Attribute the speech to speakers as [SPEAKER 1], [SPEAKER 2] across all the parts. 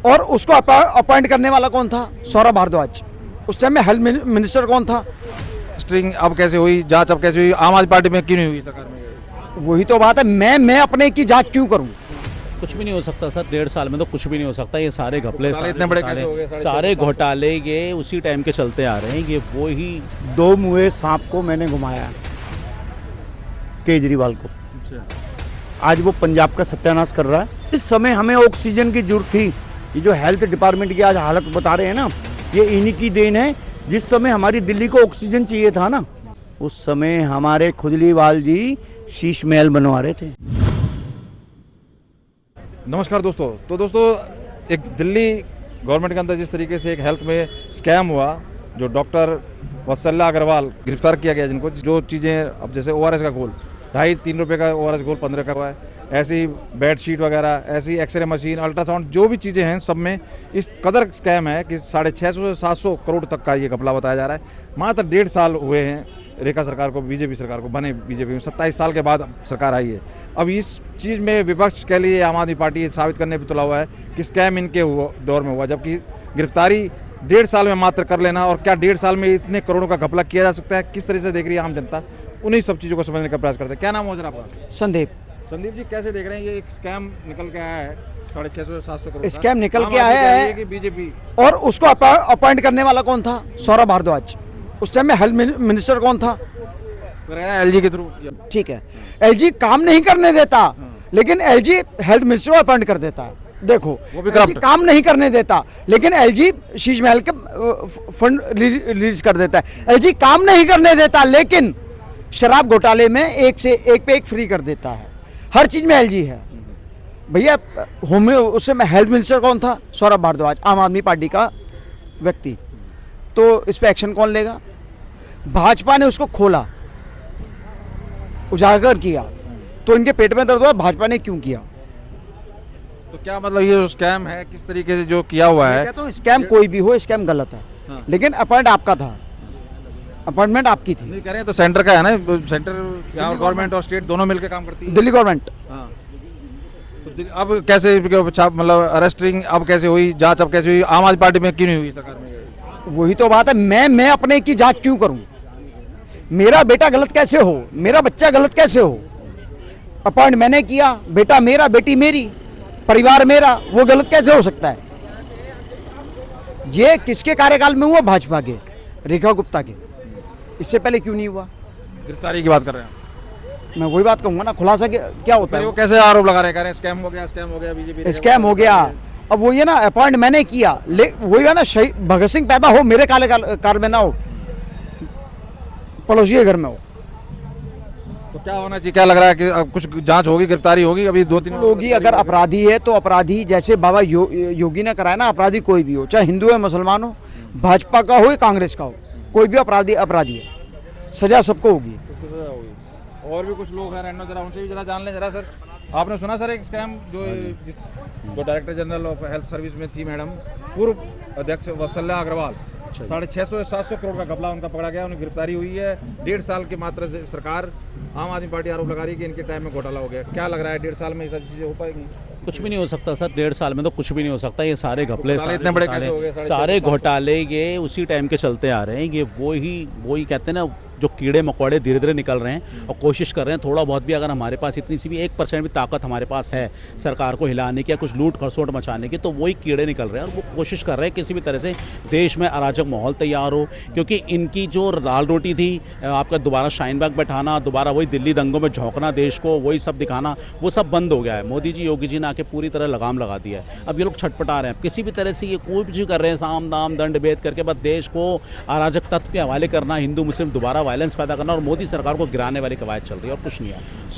[SPEAKER 1] और उसको अपॉइंट करने वाला कौन था? सौरभ भारद्वाज। उस टाइम में हेल्थ मिनिस्टर कौन था?
[SPEAKER 2] स्ट्रिंग अब कैसे हुई, जांच अब कैसे हुई, आम आदमी पार्टी में क्यों नहीं हुई सरकार में?
[SPEAKER 1] वही तो बात है, मैं अपने की जांच क्यों करूं?
[SPEAKER 3] कुछ भी नहीं हो सकता सर, 1.5 साल में तो कुछ भी नहीं हो सकता। ये सारे घपले,
[SPEAKER 2] घोटाले इतने बड़े कैसे हो गए?
[SPEAKER 3] सारे घोटाले ये उसी टाइम के चलते आ रहे हैं। ये वो ही
[SPEAKER 4] दो मुँहे सांप को मैंने घुमाया, केजरीवाल को। आज वो पंजाब का सत्यानाश कर रहा है। इस समय हमें ऑक्सीजन की जरूरत थी। ये जो हेल्थ डिपार्टमेंट की आज हालत बता रहे हैं ना, ये इन्हीं की देन है। जिस समय हमारी दिल्ली को ऑक्सीजन चाहिए था ना, उस समय हमारे खुजलीवाल जी शीश महल बनवा रहे थे।
[SPEAKER 2] नमस्कार दोस्तों। तो दोस्तों, एक दिल्ली गवर्नमेंट के अंदर जिस तरीके से एक हेल्थ में स्कैम हुआ, जो डॉक्टर वत्सला अग्रवाल गिरफ्तार किया गया, जिनको जो चीज़ें अब जैसे ORS का घोल 2.5-3 रुपये का ORS घोल 15 का हुआ है, ऐसी बेड शीट वगैरह, ऐसी एक्सरे मशीन, अल्ट्रासाउंड, जो भी चीज़ें हैं सब में इस कदर स्कैम है कि 650 से 700 करोड़ तक का ये घपला बताया जा रहा है। मात्र 1.5 साल हुए हैं रेखा सरकार को, बीजेपी सरकार को बने, बीजेपी में 27 साल के बाद सरकार आई है। अब इस चीज़ में विपक्ष के लिए आम आदमी पार्टी ये साबित करने पर तुला हुआ है कि स्कैम इनके दौर में हुआ, जबकि गिरफ्तारी 1.5 साल में मात्र कर लेना, और क्या 1.5 साल में इतने करोड़ों का घपला किया जा सकता है, किस तरह से देख रही है आम जनता, उन्हीं सब चीज़ों को समझने का प्रयास करते हैं। क्या नाम हो जरा आपका?
[SPEAKER 1] संदीप।
[SPEAKER 2] संदीप जी, कैसे देख रहे हैं ये एक स्कैम निकल के आया है 650 से 700 करोड़?
[SPEAKER 1] स्कैम निकल के आया है
[SPEAKER 2] कि बीजेपी,
[SPEAKER 1] और उसको अपॉइंट करने वाला कौन था? सौरभ भारद्वाज। उस टाइम में हेल्थ मिनिस्टर कौन था?
[SPEAKER 2] LG के थ्रू।
[SPEAKER 1] ठीक है, LG काम नहीं करने देता, लेकिन LG हेल्थ मिनिस्टर को अपॉइंट कर देता है। देखो,
[SPEAKER 2] वो भी
[SPEAKER 1] LG
[SPEAKER 2] corrupt।
[SPEAKER 1] काम नहीं करने देता, लेकिन LG शीश महल के फंड रिलीज कर देता है। LG काम नहीं करने देता, लेकिन शराब घोटाले में एक से एक पे एक फ्री कर देता है। हर चीज में LG है भैया। होम उस समय हेल्थ मिनिस्टर कौन था? सौरभ भारद्वाज, आम आदमी पार्टी का व्यक्ति। तो इस पे एक्शन कौन लेगा? भाजपा ने उसको खोला, उजागर किया, तो इनके पेट में दर्द हुआ। भाजपा ने क्यों किया?
[SPEAKER 2] तो क्या मतलब ये जो स्कैम है, किस तरीके से जो किया हुआ है?
[SPEAKER 1] तो स्कैम कोई भी हो, स्कैम गलत है।
[SPEAKER 2] हाँ।
[SPEAKER 1] लेकिन अपॉइंट आपका था, अपॉइंटमेंट आपकी थी।
[SPEAKER 2] नहीं कह रहे हैं तो सेंटर का है ना, सेंटर यहाँ गवर्नमेंट और स्टेट दोनों मिलकर काम करती है।
[SPEAKER 1] दिल्ली गवर्नमेंट।
[SPEAKER 2] हाँ। तो अब कैसे मतलब अरेस्टिंग अब कैसे हुई, जांच अब कैसे हुई, आम आदमी पार्टी में क्यों नहीं हुई सरकार में?
[SPEAKER 1] वही तो बात है, मैं अपने की जांच क्यों करूं? मेरा बेटा गलत कैसे हो, मेरा बच्चा गलत कैसे हो? अपॉइंट मैंने किया, बेटा मेरा, बेटी मेरी, परिवार मेरा, वो गलत कैसे हो सकता है? ये किसके कार्यकाल में हुआ? भाजपा के, रेखा गुप्ता के। इससे पहले क्यों नहीं हुआ?
[SPEAKER 2] गिरफ्तारी की बात कर रहे हैं?
[SPEAKER 1] मैं वही बात कहूंगा ना, खुलासा क्या होता
[SPEAKER 2] वो
[SPEAKER 1] है?
[SPEAKER 2] कैसे आरोप लगा रहे हैं, कह रहे हैं स्कैम हो गया, स्कैम हो गया, बीजेपी
[SPEAKER 1] स्कैम हो गया। अब वो ये ना, अपॉइंट मैंने किया, वही है ना, शहीद भगत सिंह पैदा हो मेरे काल में ना हो, पड़ोसी के घर में हो।
[SPEAKER 2] तो क्या होना चाहिए, क्या लग रहा है कि अब कुछ जांच होगी, गिरफ्तारी होगी? अभी 2-3
[SPEAKER 1] होगी। अगर अपराधी है तो अपराधी, जैसे बाबा योगी ने कराया ना, अपराधी कोई भी हो, चाहे हिंदू है, मुसलमान हो, भाजपा का हो या कांग्रेस का हो, कोई भी अपराधी अपराधी है, सजा सबको होगी।
[SPEAKER 2] और भी कुछ लोग हैं रैंडम, जरा उनसे भी जरा जान लें जरा। सर, आपने सुना सर एक स्कैम जो director general of health service में थी मैडम, पूर्व अध्यक्ष वत्सला अग्रवाल, 650 से 700 करोड़ का घपला उनका पकड़ा गया, उन्हें गिरफ्तारी हुई है। 1.5 साल की मात्र सरकार, आम आदमी पार्टी आरोप लगा रही है कि इनके टाइम में घोटाला हो गया। क्या लग रहा है 1.5 साल में ये सब चीजें हो पाएंगी?
[SPEAKER 3] कुछ भी नहीं हो सकता सर, 1.5 साल में तो कुछ भी नहीं हो सकता। ये सारे घपले,
[SPEAKER 2] इतने बड़े कैसे हो गए?
[SPEAKER 3] सारे घोटाले ये उसी टाइम के चलते आ रहे हैं। ये वही कहते हैं ना, जो कीड़े मकोड़े धीरे धीरे निकल रहे हैं, और कोशिश कर रहे हैं थोड़ा बहुत भी, अगर हमारे पास इतनी सी भी 1% भी ताकत हमारे पास है सरकार को हिलाने की या कुछ लूट खसोट मचाने की, तो वही कीड़े निकल रहे हैं। और वो कोशिश कर रहे हैं किसी भी तरह से देश में अराजक माहौल तैयार हो, क्योंकि इनकी जो दाल रोटी थी, आपका दोबारा शाइन बैग बैठाना, दोबारा वही दिल्ली दंगों में झोंकना देश को, वही सब दिखाना, वो सब बंद हो गया है। मोदी जी, योगी जी ने आके पूरी तरह लगाम लगा दिया है। अब ये लोग छटपटा रहे हैं, किसी भी तरह से ये कोई भी कर रहे हैं, साम दाम दंड भेद करके बस देश को अराजक तत्व के हवाले करना, हिंदू मुस्लिम दोबारा वायलेंस पैदा करना, और मोदी सरकार को गिराने वाली कवायद चल रही है, और कुछ नहीं है।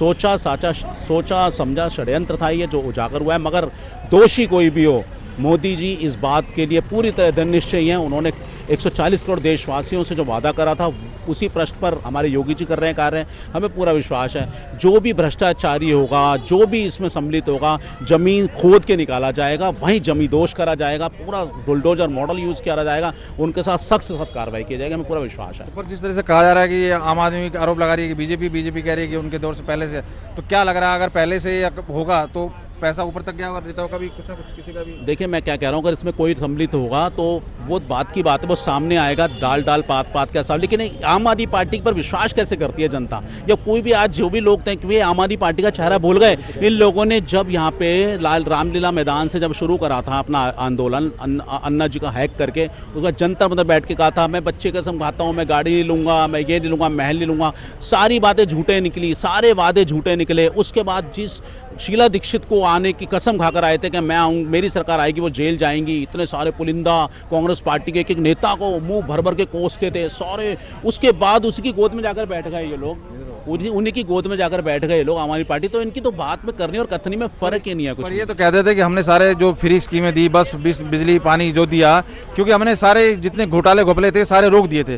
[SPEAKER 3] सोचा समझा षड्यंत्र था ये जो उजागर हुआ है। मगर दोषी कोई भी हो, मोदी जी इस बात के लिए पूरी तरह दृढ़ निश्चयी हैं। उन्होंने 140 करोड़ देशवासियों से जो वादा करा था, उसी प्रश्न पर हमारे योगी जी कर रहे हैं कार्य। हमें पूरा विश्वास है, जो भी भ्रष्टाचारी होगा, जो भी इसमें सम्मिलित होगा, जमीन खोद के निकाला जाएगा, वहीं जमींदोज करा जाएगा, पूरा बुलडोजर मॉडल यूज़ किया जाएगा, उनके साथ सख्त से सख्त कार्रवाई की जाएगी। हमें पूरा विश्वास है।
[SPEAKER 2] पर जिस तरह से कहा जा रहा है कि ये आम आदमी का आरोप लगा रही है कि बीजेपी कह रही है कि उनके दौर से पहले से, तो क्या लग रहा है अगर पहले से होगा तो पैसा ऊपर तक गया होगा नेताओं का भी, कुछ ना कुछ किसी का भी?
[SPEAKER 3] देखिए मैं क्या कह रहा हूँ, अगर इसमें कोई सम्मिलित होगा तो वो बात की बात है, वो सामने आएगा, दाल डाल पात पात का साथ। लेकिन आम आदमी पार्टी पर विश्वास कैसे करती है जनता, या कोई भी आज जो भी लोग थे कि आम आदमी पार्टी का चेहरा भूल गए। इन लोगों ने जब यहाँ पे रामलीला मैदान से जब शुरू करा था अपना आंदोलन, अन्ना जी का हैक करके, उसका जनता मतलब बैठ के कहा था मैं बच्चे कसम खाता हूँ, मैं गाड़ी नहीं लूँगा, मैं ये नहीं लूँगा, महल नहीं लूँगा, सारी बातें झूठे निकली, सारे वादे झूठे निकले। उसके बाद जिस शीला दीक्षित को आने की कसम खाकर आए थे कि मैं आऊँ, मेरी सरकार आएगी, वो जेल जाएंगी, इतने सारे पुलिंदा कांग्रेस पार्टी के एक नेता को मुंह भर भर के कोसते थे सारे, उसके बाद उसी की गोद में जाकर बैठ गए ये लोग, उन्हीं की गोद में जाकर बैठ गए लोग आम आदमी पार्टी। तो इनकी तो बात में करनी और कथनी में फर्क ही नहीं है कुछ।
[SPEAKER 2] पर ये तो कहते थे कि हमने सारे जो फ्री स्कीमें दी, बस बिजली पानी जो दिया, क्योंकि हमने सारे जितने घोटाले घोपले थे सारे रोक दिए थे,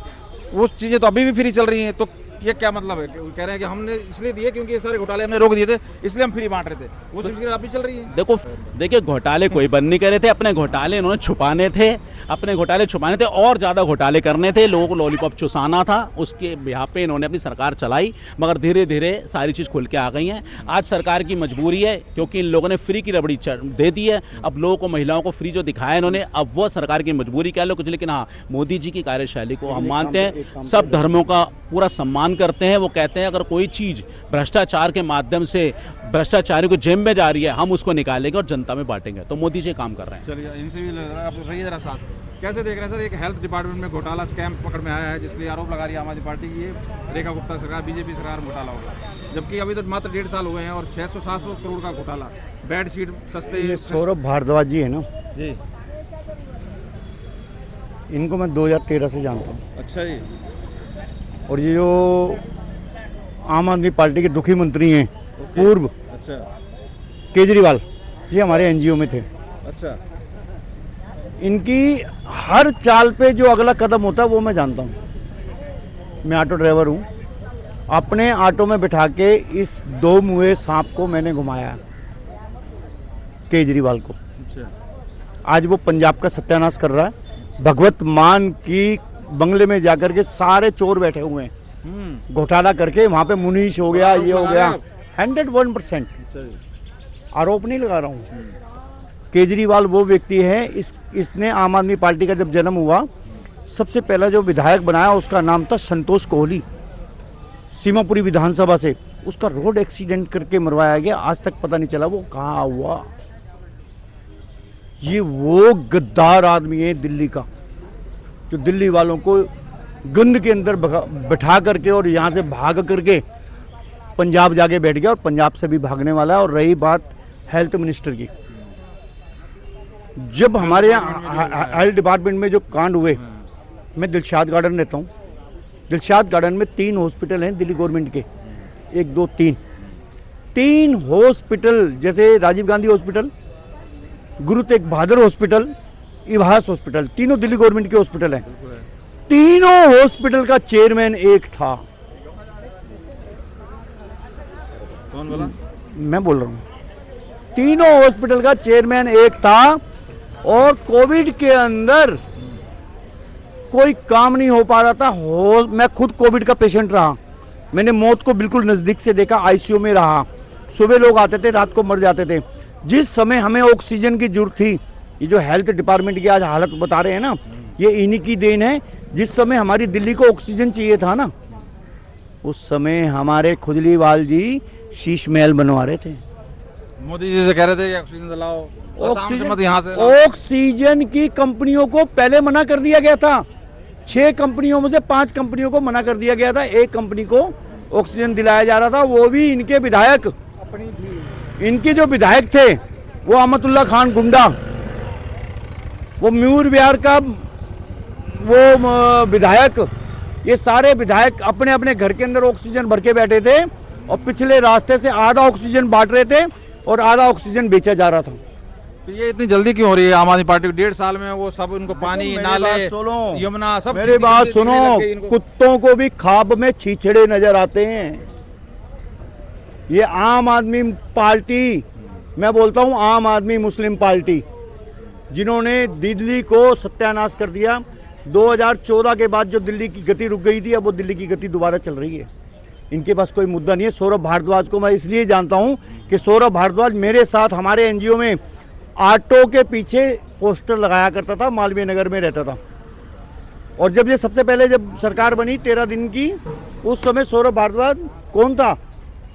[SPEAKER 2] वो चीज़ें तो अभी भी फ्री चल रही हैं। तो ये क्या मतलब है? कह रहे हैं कि हमने इसलिए दिए क्योंकि ये सारे घोटाले हमने रोक दिए थे, इसलिए हम फ्री बांट रहे थे, वो सिलसिला अभी चल रही है।
[SPEAKER 3] देखिए घोटाले कोई बंद नहीं कर रहे थे, अपने घोटाले इन्होंने छुपाने थे, अपने घोटाले छुपाने थे और ज़्यादा घोटाले करने थे, लोगों को लॉलीपॉप चुसाना था, उसके यहाँ पे इन्होंने अपनी सरकार चलाई। मगर धीरे धीरे सारी चीज़ खुल के आ गई हैं। आज सरकार की मजबूरी है क्योंकि इन लोगों ने फ्री की रबड़ी दे दी है। अब लोगों को, महिलाओं को फ्री जो दिखाया इन्होंने, अब वो सरकार की मजबूरी कह लो कुछ। लेकिन हाँ, मोदी जी की कार्यशैली को हम मानते हैं, सब धर्मों का पूरा सम्मान करते हैं। वो कहते हैं अगर कोई चीज़ भ्रष्टाचार के माध्यम से भ्रष्टाचारी को जेब में जा रही है, हम उसको निकालेंगे और जनता में बांटेंगे। तो मोदी जी काम कर रहे हैं।
[SPEAKER 2] चलिए इनसे भी आप रहिए जरा साथ। कैसे देख रहे हैं सर, एक हेल्थ डिपार्टमेंट में घोटाला स्कैम पकड़ में आया है, जिसके लिए आरोप लगा रही है आम आदमी पार्टी की ये रेखा गुप्ता सरकार, बीजेपी सरकार में घोटाला होगा, जबकि अभी तो मात्र 1.5 साल हुए हैं और 600-700 करोड़ का घोटाला। बेड शीट सस्ते।
[SPEAKER 4] ये सौरभ भारद्वाज जी है ना
[SPEAKER 2] जी,
[SPEAKER 4] इनको मैं 2013 से जानता हूँ।
[SPEAKER 2] अच्छा जी।
[SPEAKER 4] और ये जो आम आदमी पार्टी के दुखी मंत्री हैं पूर्व,
[SPEAKER 2] अच्छा
[SPEAKER 4] केजरीवाल, ये हमारे एनजीओ में थे।
[SPEAKER 2] अच्छा।
[SPEAKER 4] इनकी हर चाल पे जो अगला कदम होता है वो मैं जानता हूँ। मैं ऑटो ड्राइवर हूँ, अपने ऑटो में बिठा के इस 2 मुँहे सांप को मैंने घुमाया, केजरीवाल को।
[SPEAKER 2] अच्छा।
[SPEAKER 4] आज वो पंजाब का सत्यानाश कर रहा है। भगवत मान की बंगले में जाकर के सारे चोर बैठे हुए हैं, घोटाला करके वहाँ पे मुनीश हो गया, ये हो गया। 101%
[SPEAKER 2] अच्छा जी।
[SPEAKER 4] आरोप नहीं लगा रहा हूँ। केजरीवाल वो व्यक्ति है, इसने आम आदमी पार्टी का जब जन्म हुआ, सबसे पहला जो विधायक बनाया उसका नाम था संतोष कोहली, सीमापुरी विधानसभा से। उसका रोड एक्सीडेंट करके मरवाया गया, आज तक पता नहीं चला वो कहाँ हुआ। ये वो गद्दार आदमी है दिल्ली का, जो दिल्ली वालों को गंद के अंदर बैठा करके और यहाँ से भाग करके पंजाब जाके बैठ गया और पंजाब से भी भागने वाला है। और रही बात हेल्थ मिनिस्टर की, जब हमारे यहाँ हेल्थ डिपार्टमेंट में जो कांड हुए, मैं दिलशाद गार्डन रहता हूँ। दिलशाद गार्डन में 3 हॉस्पिटल हैं दिल्ली गवर्नमेंट के, 1 2 3 हॉस्पिटल, जैसे Rajiv Gandhi hospital, Guru Tegh Bahadur hospital, इवास hospital, तीनों दिल्ली गवर्नमेंट के हॉस्पिटल हैं। तीनों हॉस्पिटल का चेयरमैन एक था।
[SPEAKER 2] कौन बोला?
[SPEAKER 4] मैं बोल रहा हूँ, तीनों हॉस्पिटल का चेयरमैन एक था। और कोविड के अंदर कोई काम नहीं हो पा रहा था। मैं खुद कोविड का पेशेंट रहा, मैंने मौत को बिल्कुल नज़दीक से देखा, आईसीयू में रहा। सुबह लोग आते थे, रात को मर जाते थे। जिस समय हमें ऑक्सीजन की जरूरत थी, ये जो हेल्थ डिपार्टमेंट की आज हालत बता रहे हैं ना, ये इन्हीं की देन है। जिस समय हमारी दिल्ली को ऑक्सीजन चाहिए था ना, उस समय हमारे खुजलीवाल जी शीश महल बनवा रहे थे।
[SPEAKER 2] मोदी जी से कह रहे थे कि ऑक्सीजन दिलाओ,
[SPEAKER 4] ऑक्सीजन,
[SPEAKER 2] यहाँ से
[SPEAKER 4] ऑक्सीजन की कंपनियों को पहले मना कर दिया गया था। 6 कंपनियों में से 5 कंपनियों को मना कर दिया गया था। एक कंपनी को ऑक्सीजन दिलाया जा रहा था, वो भी इनके विधायक, इनके जो विधायक थे वो अहमदुल्ला खान गुंडा, वो म्यूर विहार का वो विधायक, ये सारे विधायक अपने अपने घर के अंदर ऑक्सीजन भर के बैठे थे और पिछले रास्ते से आधा ऑक्सीजन बांट रहे थे और आधा ऑक्सीजन बेचा जा रहा था।
[SPEAKER 2] तो ये इतनी जल्दी क्यों हो रही है आम आदमी पार्टी को? 1.5 साल में वो सब उनको पानी, नाले, यमुना, सब।
[SPEAKER 4] मेरी बात सुनो, कुत्तों को भी ख्वाब में छीछड़े नजर आते हैं। ये आम आदमी पार्टी, मैं बोलता हूँ आम आदमी मुस्लिम पार्टी, जिन्होंने दिल्ली को सत्यानाश कर दिया। 2014 के बाद जो दिल्ली की गति रुक गई थी, अब वो दिल्ली की गति दोबारा चल रही है। इनके पास कोई मुद्दा नहीं है। सौरभ भारद्वाज को मैं इसलिए जानता हूं कि सौरभ भारद्वाज मेरे साथ हमारे एनजीओ में ऑटो के पीछे पोस्टर लगाया करता था, मालवीय नगर में रहता था। और जब ये सबसे पहले जब सरकार बनी 13 दिन की, उस समय सौरभ भारद्वाज कौन था?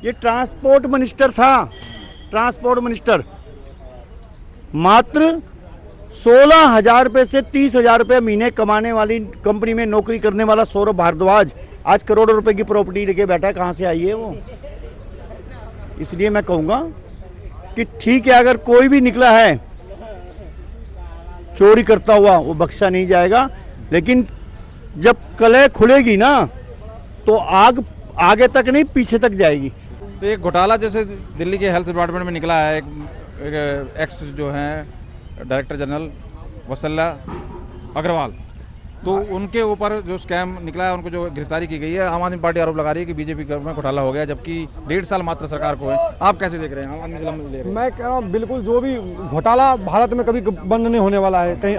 [SPEAKER 4] ये ट्रांसपोर्ट मिनिस्टर था, ट्रांसपोर्ट मिनिस्टर। मात्र 16,000 रुपये से 30,000 रुपये महीने कमाने वाली कंपनी में नौकरी करने वाला सौरभ भारद्वाज आज करोड़ों रुपए की प्रॉपर्टी लेके बैठा है। कहाँ से आई है वो? इसलिए मैं कहूँगा कि ठीक है, अगर कोई भी निकला है चोरी करता हुआ, वो बख्शा नहीं जाएगा। लेकिन जब कलह खुलेगी ना, तो आग आगे तक नहीं पीछे तक जाएगी।
[SPEAKER 2] तो एक घोटाला जैसे दिल्ली के हेल्थ डिपार्टमेंट में निकला है, एक एक्स जो हैं डायरेक्टर जनरल वत्सला अग्रवाल, तो उनके ऊपर जो स्कैम निकला है, उनको जो गिरफ्तारी की गई है, आम आदमी पार्टी आरोप लगा रही है कि बीजेपी में घोटाला हो गया, जबकि 1.5 साल मात्र सरकार को है। आप कैसे देख रहे हैं? आम आदमी ले रहे हैं।
[SPEAKER 5] मैं कह रहा हूँ बिल्कुल, जो भी घोटाला भारत में कभी बंद नहीं होने वाला है कहीं,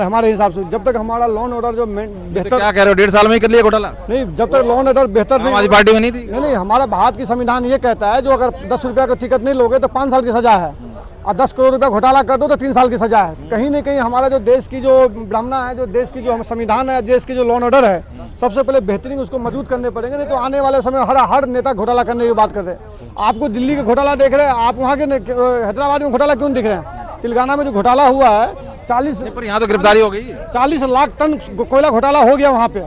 [SPEAKER 5] हमारे हिसाब से। जब तक हमारा लॉ एंड ऑर्डर जो बेहतर,
[SPEAKER 2] क्या कह रहे हो, 1.5 साल में ही कर लिया घोटाला?
[SPEAKER 5] नहीं, जब तक लॉ एंड ऑर्डर बेहतर
[SPEAKER 2] आम आदमी पार्टी में नहीं थी?
[SPEAKER 5] नहीं, हमारा भारत की संविधान ये कहता है जो अगर 10 रुपया का टिकट नहीं लोगे तो 5 साल की सजा है, और 10 करोड़ रुपया घोटाला कर दो तो 3 साल की सजा है। कहीं ना कहीं हमारा जो देश की जो ब्राह्मणा है, जो देश की जो हम संविधान है, देश की जो लॉ एंड ऑर्डर है, सबसे पहले बेहतरीन उसको मजबूत करने पड़ेंगे। नहीं तो आने वाले समय हर नेता घोटाला करने की बात कर रहे हैं। आपको दिल्ली का घोटाला देख रहे हैं, आप वहाँ के हैदराबाद में घोटाला क्यों दिख रहे हैं? तेलंगाना में जो घोटाला हुआ है 40,
[SPEAKER 2] पर यहाँ तो गिरफ्तारी हो गई।
[SPEAKER 5] 40 लाख टन कोयला घोटाला हो गया वहाँ पे,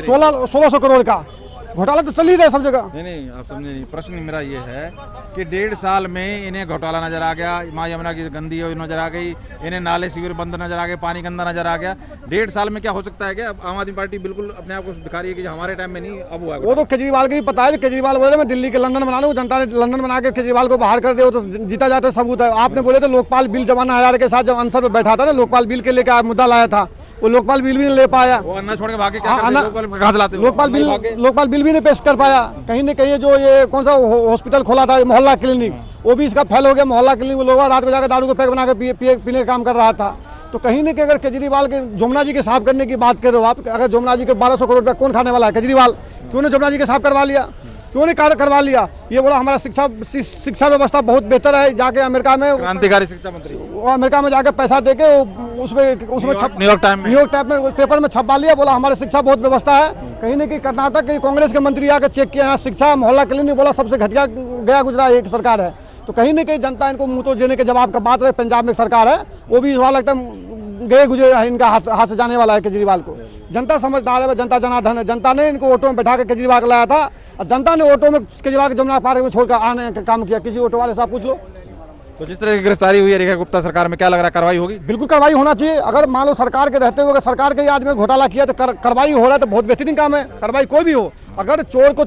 [SPEAKER 5] 1600 करोड़ का घोटाला तो चल ही रहा सब जगह।
[SPEAKER 2] नहीं, आप समझे नहीं। प्रश्न मेरा ये है कि 1.5 साल में इन्हें घोटाला नजर आ गया, माँ यमुना की गंदी नजर आ गई, इन्हें नाले शिविर बंद नजर आ गए, पानी गंदा नजर आ गया। 1.5 साल में क्या हो सकता है? क्या आम आदमी पार्टी बिल्कुल अपने आप को दिखा रही है कि हमारे टाइम में नहीं, अब हुआ?
[SPEAKER 5] वो तो केजरीवाल को भी पता है। केजरीवाल बोले मैं दिल्ली के लंदन बना लूँ, जनता ने लंदन बना के केजरीवाल को बाहर कर दे, वो तो जीता जाता सबूत है। आपने बोले तो लोकपाल बिल जमाना हजार के साथ जब अनसर पे बैठा था ना, लोकपाल बिल के लेकर मुद्दा लाया था, वो लोकपाल बिल भी नहीं ले पाया।
[SPEAKER 2] वो अन्ना छोड़ के भागे, क्या करते? कहाँ से लाते?
[SPEAKER 5] लोकपाल बिल भी नहीं पेश कर पाया। कहीं न कहीं जो ये कौन सा हॉस्पिटल खोला था मोहल्ला क्लिनिक, वो भी इसका फेल हो गया। मोहल्ला क्लिनिक में लोग रात को जाकर दारू को पैक बना के पीने का काम कर रहा था। तो कहीं न कहीं अगर केजरीवाल के जमुना जी के साफ करने की बात कर रहे हो आप, अगर जमुना जी के 1200 करोड़ रुपया कौन खाने वाला है? केजरीवाल। क्यों ने जमुना जी के साफ करवा लिया? क्यों नहीं कार्य करवा लिया? ये बोला हमारा शिक्षा व्यवस्था बहुत बेहतर है, जाके अमेरिका में
[SPEAKER 2] क्रांतिकारी शिक्षा मंत्री,
[SPEAKER 5] वो अमेरिका में जाकर पैसा देके उसमें
[SPEAKER 2] न्यूयॉर्क टाइम
[SPEAKER 5] में पेपर में छपवा लिया, बोला हमारे शिक्षा बहुत व्यवस्था है। कहीं न कहीं कर्नाटक के कांग्रेस के मंत्री आकर चेक किया, यहाँ शिक्षा मोहल्ला क्लिनिक, बोला सबसे घटिया गया गुजरा एक सरकार है। तो कहीं न कहीं जनता इनको मुंह तो देने के जवाब का बात रहे। पंजाब में सरकार है, वो भी इस लगता है गए गुजरे इनका हाथ से जाने वाला है केजरीवाल को। जनता समझदार है, जनता जनार्दन है। जनता ने इनको ऑटो में बैठा कर केजरीवाल को लाया था, और जनता ने ऑटो में केजरीवाल के जमुना पार्क में छोड़कर आने का काम किया। किसी ऑटो वाले से आप पूछ लो।
[SPEAKER 2] तो जिस तरह की गिरफ्तारी हुई है रेखा गुप्ता सरकार में, क्या लग रहा है कार्रवाई होगी?
[SPEAKER 5] बिल्कुल कार्रवाई होना चाहिए। अगर मान लो सरकार के रहते हुए अगर सरकार के आदमी घोटाला किया तो कार्रवाई हो रहा है तो बहुत बेहतरीन काम है। कार्रवाई कोई भी हो, अगर चोर को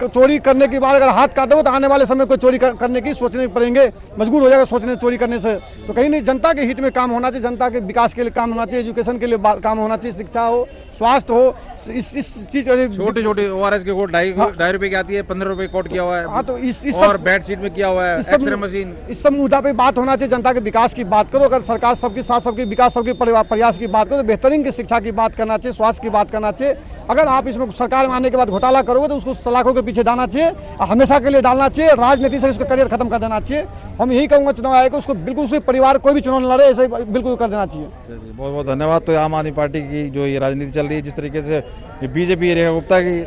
[SPEAKER 5] चोरी करने के बाद अगर हाथ काटे हो तो आने वाले समय को चोरी करने की सोचने पड़ेंगे, मजबूर हो जाएगा सोचने चोरी करने से। तो कहीं नहीं, जनता के हित में काम होना चाहिए, जनता के विकास के लिए काम होना चाहिए, एजुकेशन के लिए काम होना चाहिए, शिक्षा हो, स्वास्थ्य हो, इस चीज
[SPEAKER 2] छोटी छोटी ORS के कोट 2.5 रुपए की आती है, 15 रुपए कोट किया हुआ है।
[SPEAKER 5] हाँ, तो इस
[SPEAKER 2] और बेड शीट में किया हुआ है, एक्सरे मशीन,
[SPEAKER 5] इस सब मुद्दा पे बात होना चाहिए। जनता के विकास की बात करो। अगर सरकार सबके साथ सबके विकास सबके प्रयास की बात करो तो बेहतरीन की शिक्षा की बात करना चाहिए, स्वास्थ्य की बात करना चाहिए। अगर आप इसमें सरकार में आने के बाद घोटाला करोगे तो उसको सलाखों के पीछे डालना चाहिए, हमेशा के लिए डालना चाहिए, राजनीति से उसका करियर खत्म कर देना चाहिए। हम यही कहूँगा चुनाव आयोग को उसको बिल्कुल उसके परिवार कोई भी चुनाव लड़े ऐसे बिल्कुल कर देना चाहिए।
[SPEAKER 2] बहुत बहुत धन्यवाद। तो आम आदमी पार्टी की जो ये राजनीति चल रही है, जिस तरीके से बीजेपी रेखा गुप्ता की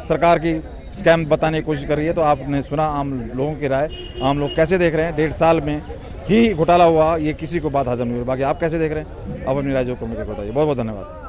[SPEAKER 2] सरकार की स्कैम बताने की कोशिश कर रही है, तो आपने सुना आम लोगों की राय, आम लोग कैसे देख रहे हैं। 1.5 साल में ही घोटाला हुआ, ये किसी को बात हजम नहीं हुई। बाकी आप कैसे देख रहे हैं? आप अपनी राय को मुझे बताइए। बहुत बहुत धन्यवाद।